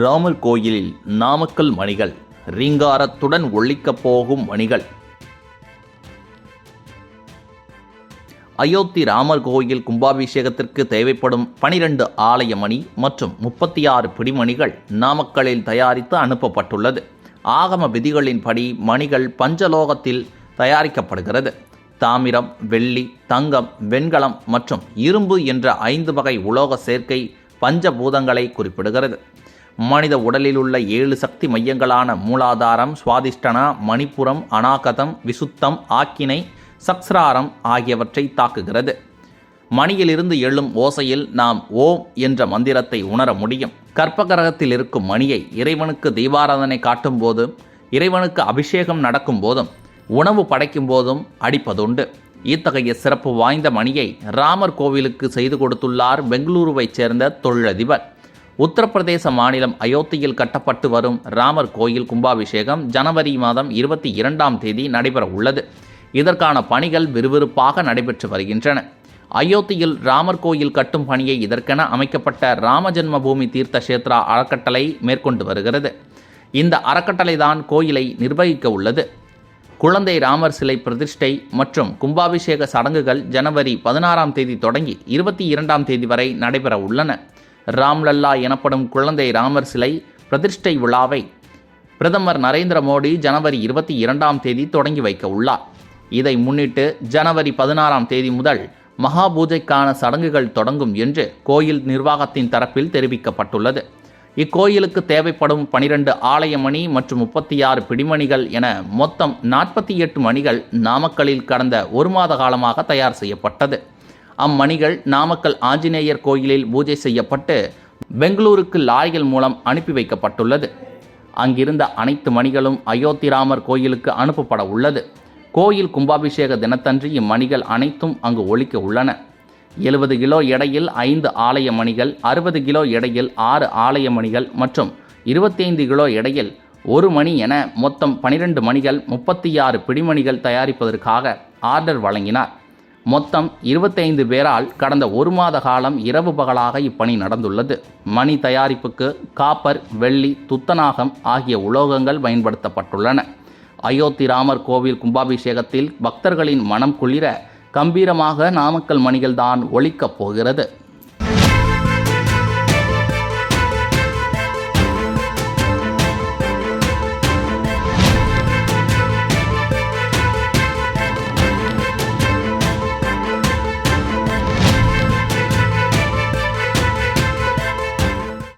ராமர் கோயிலில் நாமக்கல் மணிகள் ரீங்காரத்துடன் ஒலிக்கப் போகும் மணிகள். அயோத்தி ராமர் கோயில் கும்பாபிஷேகத்திற்கு தேவைப்படும் 12 ஆலய மணி மற்றும் 36 பிடிமணிகள் நாமக்கல்லில் தயாரித்து அனுப்பப்பட்டுள்ளது. ஆகம விதிகளின்படி மணிகள் பஞ்சலோகத்தில் தயாரிக்கப்படுகிறது. தாமிரம், வெள்ளி, தங்கம், வெண்கலம் மற்றும் இரும்பு என்ற 5 வகை உலோக சேர்க்கை பஞ்சபூதங்களை குறிப்பிடுகிறது. மனித உடலில் உள்ள 7 சக்தி மையங்களான மூலாதாரம், சுவாதிஷ்டனா, மணிப்புரம், அநாகதம், விசுத்தம், ஆக்கினை, சக்ஸ்ராரம் ஆகியவற்றை தாக்குகிறது. மணியிலிருந்து எழும் ஓசையில் நாம் ஓம் என்ற மந்திரத்தை உணர முடியும். கற்பகிரகத்தில் இருக்கும் மணியை இறைவனுக்கு தீபாராதனை காட்டும் போதும், இறைவனுக்கு அபிஷேகம் நடக்கும் போதும், உணவு படைக்கும் போதும் அடிப்பதுண்டு. இத்தகைய சிறப்பு வாய்ந்த மணியை ராமர் கோவிலுக்கு செய்து கொடுத்துள்ளார் பெங்களூருவைச் சேர்ந்த தொழிலதிபர். உத்தரப்பிரதேச மாநிலம் அயோத்தியில் கட்டப்பட்டு வரும் ராமர் கோயில் கும்பாபிஷேகம் ஜனவரி மாதம் 22ஆம் தேதி நடைபெற உள்ளது. இதற்கான பணிகள் விறுவிறுப்பாக நடைபெற்று வருகின்றன. அயோத்தியில் ராமர் கோயில் கட்டும் பணியை இதற்கென அமைக்கப்பட்ட ராமஜென்ம பூமி தீர்த்த கஷேத்ரா அறக்கட்டளை மேற்கொண்டு வருகிறது. இந்த அறக்கட்டளை தான் கோயிலை நிர்வகிக்க உள்ளது. குழந்தை ராமர் சிலை பிரதிஷ்டை மற்றும் கும்பாபிஷேக சடங்குகள் ஜனவரி 16ஆம் தேதி தொடங்கி 22ஆம் தேதி வரை நடைபெற உள்ளன. ராம்லல்லா எனப்படும் குழந்தை ராமர் சிலை பிரதிஷ்டை விழாவை பிரதமர் நரேந்திர மோடி ஜனவரி 22ஆம் தேதி தொடங்கி வைக்க உள்ளார். இதை முன்னிட்டு ஜனவரி 16ஆம் தேதி முதல் மகா பூஜைக்கான சடங்குகள் தொடங்கும் என்று கோயில் நிர்வாகத்தின் தரப்பில் தெரிவிக்கப்பட்டுள்ளது. இக்கோயிலுக்கு தேவைப்படும் 12 ஆலய மணி மற்றும் 36 பிடிமணிகள் என மொத்தம் 48 மணிகள் நாமக்கல்லில் கடந்த 1 மாத காலமாக தயார் செய்யப்பட்டது. அம்மணிகள் நாமக்கல் ஆஞ்சநேயர் கோயிலில் பூஜை செய்யப்பட்டு பெங்களூருக்கு லாரிகள் மூலம் அனுப்பி வைக்கப்பட்டுள்ளது. அங்கிருந்த அனைத்து மணிகளும் அயோத்தி ராமர் கோயிலுக்கு அனுப்பப்பட உள்ளது. கோயில் கும்பாபிஷேக தினத்தன்று இம்மணிகள் அனைத்தும் அங்கு ஒலிக்க உள்ளன. 70 கிலோ எடையில் 5 ஆலய மணிகள், 60 கிலோ எடையில் 6 ஆலய மணிகள் மற்றும் 25 கிலோ எடையில் 1 மணி என மொத்தம் 12 மணிகள் 36 பிடிமணிகள் தயாரிப்பதற்காக ஆர்டர் வழங்கினார். மொத்தம் 25 பேரால் கடந்த 1 மாத காலம் இரவு பகலாக இப்பணி நடந்துள்ளது. மணி தயாரிப்புக்கு காப்பர், வெள்ளி, துத்தநாகம் ஆகிய உலோகங்கள் பயன்படுத்தப்பட்டுள்ளன. அயோத்தி ராமர் கோவில் கும்பாபிஷேகத்தில் பக்தர்களின் மனம் குளிர கம்பீரமாக நாமக்கல் மணிகள் தான் ஒலிக்கப் போகிறது.